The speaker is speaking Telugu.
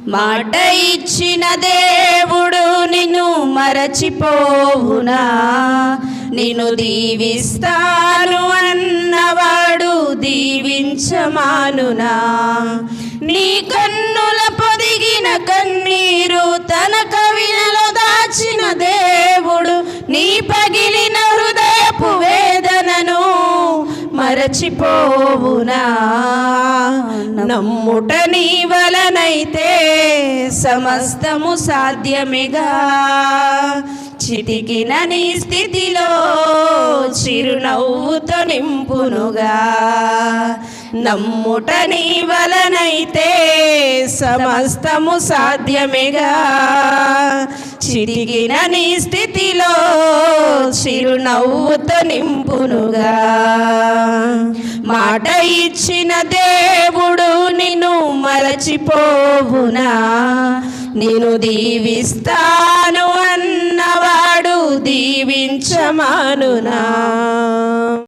మాట ఇచ్చిన దేవుడు నిన్ను మరచిపోవునా? నిన్ను దీవిస్తాను అన్నవాడు దీవించమానునా? నీ కన్నుల పొదిగిన కన్నీరు తన కవిలలో దాచిన దేవుడు నీ పగిలిన హృదయపు వేదనను మరచిపోవునా? నమ్ముట నీ వలనైతే సమస్తము సాధ్యమేగా. చితికిన నీ స్థితిలో చిరునవ్వుతో నింపునుగా. నమ్ముట నీ వలనైతే సమస్తము సాధ్యమేగా. చితికిన నీ స్థితిలో చిరునవ్వుతో నింపునుగా. మాట ఇచ్చిన దేవుడు నిన్ను మరచిపోవునా? నిన్ను దీవిస్తాను అన్నవాడు దీవించమానునా?